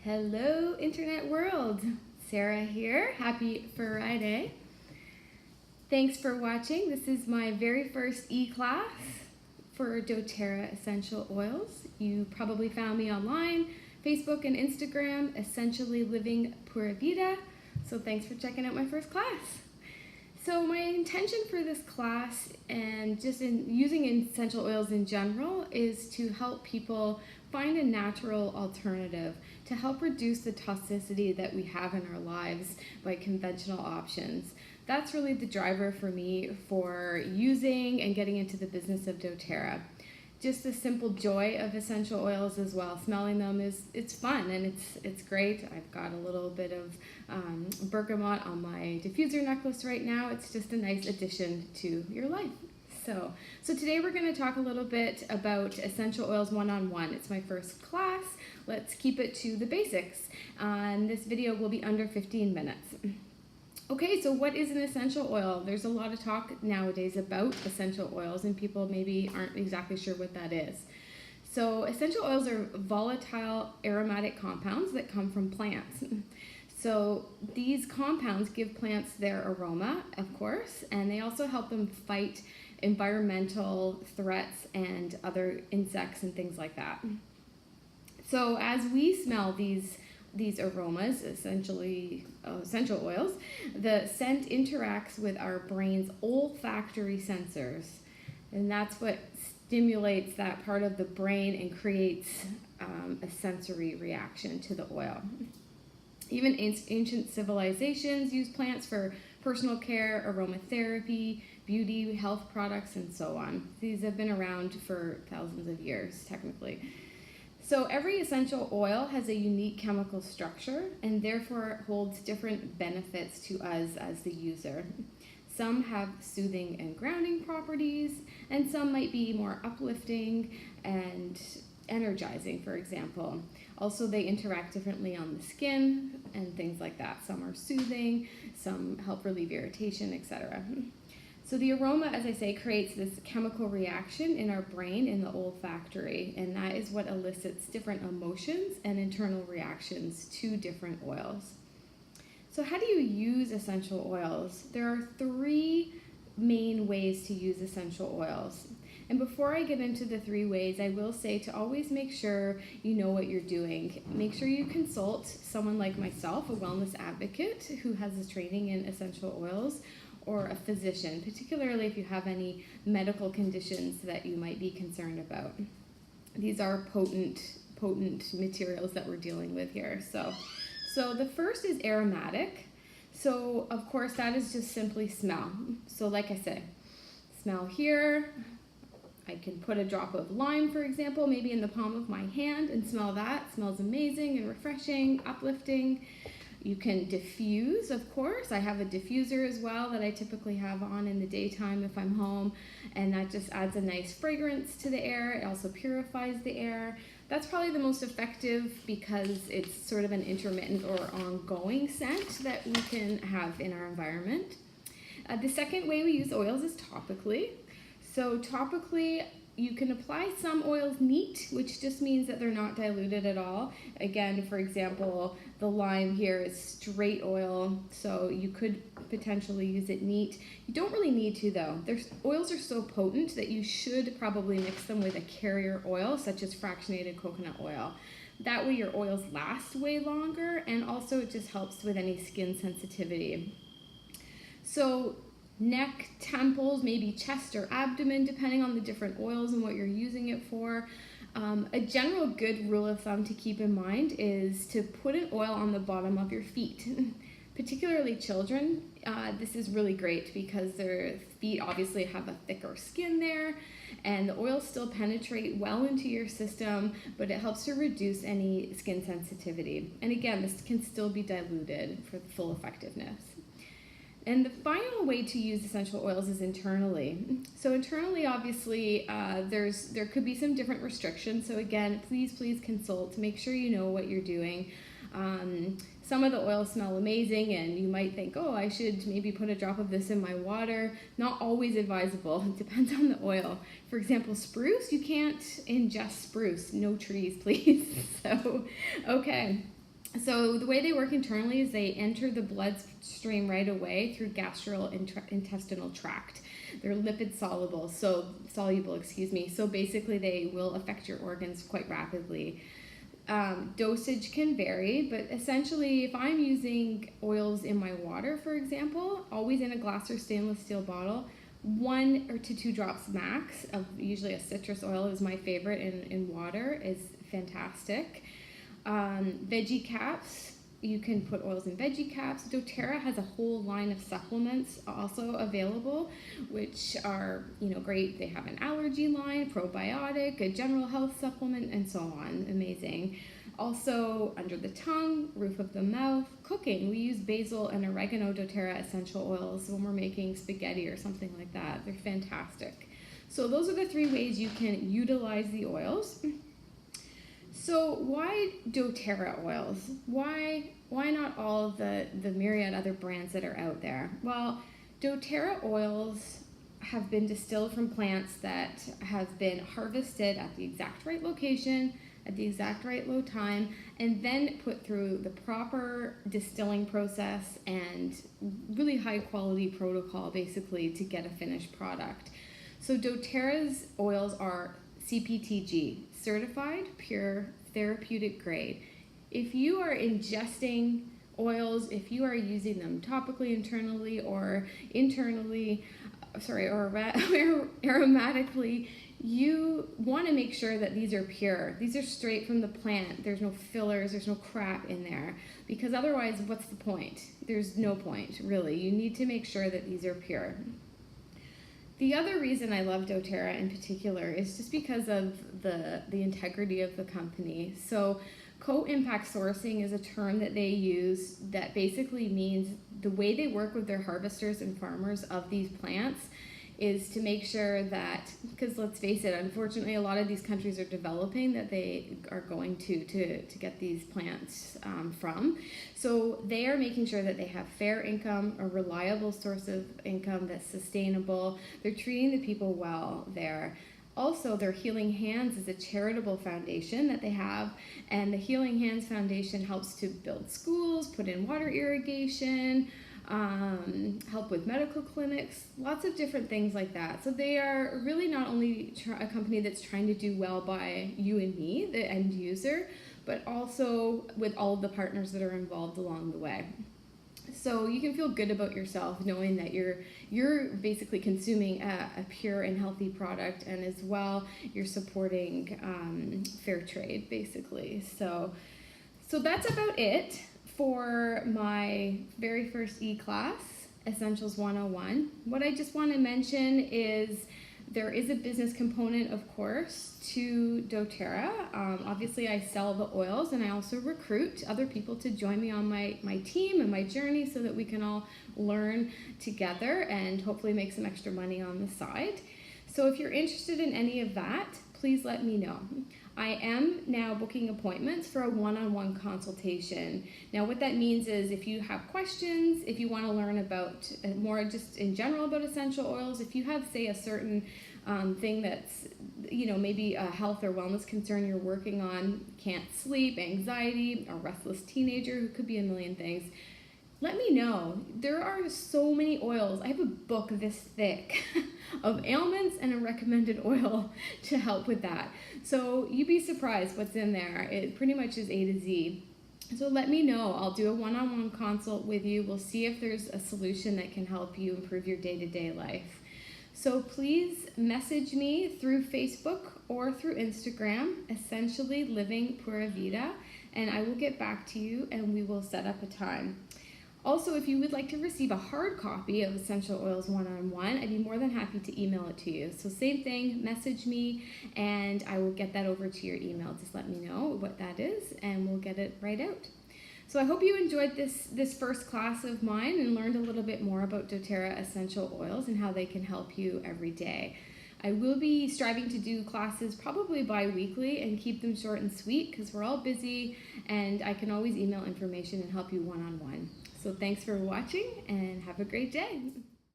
Hello, internet world. Sarah here. Happy Friday. Thanks for watching. This is my very first e-class for dōTerra essential oils. You probably found me online, Facebook and Instagram, essentiallylivingpuravida. So thanks for checking out my first class. So my intention for this class and just in using essential oils in general is to help people find a natural alternative to help reduce the toxicity that we have in our lives by conventional options. That's really the driver for me for using and getting into the business of dōTerra. Just the simple joy of essential oils as well. Smelling them it's fun and it's great. I've got a little bit of bergamot on my diffuser necklace right now. It's just a nice addition to your life. So today we're going to talk a little bit about essential oils one-on-one. It's my first class. Let's keep it to the basics. And this video will be under 15 minutes. Okay, so what is an essential oil? There's a lot of talk nowadays about essential oils and people maybe aren't exactly sure what that is. So essential oils are volatile aromatic compounds that come from plants. So these compounds give plants their aroma, of course, and they also help them fight environmental threats and other insects and things like that. So as we smell these aromas, essentially essential oils, the scent interacts with our brain's olfactory sensors, and that's what stimulates that part of the brain and creates a sensory reaction to the oil. Even ancient civilizations used plants for personal care, aromatherapy, beauty, health products, and so on. These have been around for thousands of years, technically. So every essential oil has a unique chemical structure and therefore holds different benefits to us as the user. Some have soothing and grounding properties, and some might be more uplifting and energizing, for example. Also, they interact differently on the skin and things like that. Some are soothing, some help relieve irritation, etc. So the aroma, as I say, creates this chemical reaction in our brain in the olfactory, and that is what elicits different emotions and internal reactions to different oils. So how do you use essential oils? There are three main ways to use essential oils. And before I get into the three ways, I will say to always make sure you know what you're doing. Make sure you consult someone like myself, a wellness advocate who has a training in essential oils, or a physician, particularly if you have any medical conditions that you might be concerned about. These are potent materials that we're dealing with here. So the first is aromatic. So of course that is just simply smell. So like I said, smell here. I can put a drop of lime, for example, maybe in the palm of my hand and smell that. It smells amazing and refreshing, uplifting. You can diffuse, of course. I have a diffuser as well that I typically have on in the daytime if I'm home, and that just adds a nice fragrance to the air. It also purifies the air. That's probably the most effective because it's sort of an intermittent or ongoing scent that we can have in our environment. The second way we use oils is topically. So topically, you can apply some oils neat, which just means that they're not diluted at all. Again, for example, the lime here is straight oil, so you could potentially use it neat. You don't really need to though. Oils are so potent that you should probably mix them with a carrier oil, such as fractionated coconut oil. That way your oils last way longer, and also it just helps with any skin sensitivity. So neck, temples, maybe chest or abdomen, depending on the different oils and what you're using it for. A general good rule of thumb to keep in mind is to put an oil on the bottom of your feet. Particularly children, this is really great because their feet obviously have a thicker skin there, and the oils still penetrate well into your system, but it helps to reduce any skin sensitivity. And again, this can still be diluted for full effectiveness. And the final way to use essential oils is internally. So internally, obviously, there could be some different restrictions. So again, please consult. Make sure you know what you're doing. Some of the oils smell amazing, and you might think, oh, I should maybe put a drop of this in my water. Not always advisable. It depends on the oil. For example, spruce, you can't ingest spruce. No trees, please. So, okay. So the way they work internally is they enter the bloodstream right away through gastrointestinal tract. They're lipid soluble, so basically they will affect your organs quite rapidly. Dosage can vary, but essentially if I'm using oils in my water, for example, always in a glass or stainless steel bottle, 1 or 2 drops max of usually a citrus oil is my favorite in water, is fantastic. Veggie caps, you can put oils in veggie caps. dōTerra has a whole line of supplements also available, which are great. They have an allergy line, probiotic, a general health supplement, and so on. Amazing. Also, under the tongue, roof of the mouth, cooking. We use basil and oregano dōTerra essential oils when we're making spaghetti or something like that. They're fantastic. So those are the 3 ways you can utilize the oils. So why dōTerra oils? Why not all of the myriad other brands that are out there? Well, dōTerra oils have been distilled from plants that have been harvested at the exact right location, at the exact right low time, and then put through the proper distilling process and really high quality protocol basically to get a finished product. So dōTerra's oils are CPTG, certified pure therapeutic grade. If you are ingesting oils, if you are using them topically, internally, or aromatically, you want to make sure that these are pure. These are straight from the plant. There's no fillers, there's no crap in there, because otherwise what's the point? There's no point, really. You need to make sure that these are pure. The other reason I love dōTerra in particular is just because of the integrity of the company. So co-impact sourcing is a term that they use that basically means the way they work with their harvesters and farmers of these plants is to make sure that, because let's face it, unfortunately a lot of these countries are developing that they are going to get these plants from. So they are making sure that they have fair income, a reliable source of income that's sustainable. They're treating the people well there. Also, their Healing Hands is a charitable foundation that they have, and the Healing Hands Foundation helps to build schools, put in water irrigation, help with medical clinics, lots of different things like that. So they are really not only a company that's trying to do well by you and me, the end user, but also with all of the partners that are involved along the way. So you can feel good about yourself knowing that you're basically consuming a pure and healthy product, and as well you're supporting fair trade basically. So that's about it for my very first e-class, Essentials 101. What I just want to mention is there is a business component, of course, to dōTerra. Obviously, I sell the oils, and I also recruit other people to join me on my team and my journey so that we can all learn together and hopefully make some extra money on the side. So if you're interested in any of that, please let me know. I am now booking appointments for a one-on-one consultation. Now what that means is if you have questions, if you want to learn about more just in general about essential oils, if you have, say, a certain thing that's, maybe a health or wellness concern you're working on, can't sleep, anxiety, a restless teenager, who could be a million things, let me know. There are so many oils. I have a book this thick of ailments and a recommended oil to help with that. So you'd be surprised what's in there. It pretty much is A to Z. So let me know. I'll do a one-on-one consult with you. We'll see if there's a solution that can help you improve your day-to-day life. So please message me through Facebook or through Instagram, essentiallylivingpuravida, and I will get back to you and we will set up a time. Also, if you would like to receive a hard copy of Essential Oils 1-on-1, I'd be more than happy to email it to you. So same thing, message me, and I will get that over to your email. Just let me know what that is, and we'll get it right out. So I hope you enjoyed this first class of mine and learned a little bit more about dōTerra essential oils and how they can help you every day. I will be striving to do classes probably bi-weekly and keep them short and sweet because we're all busy, and I can always email information and help you one-on-one. So thanks for watching and have a great day.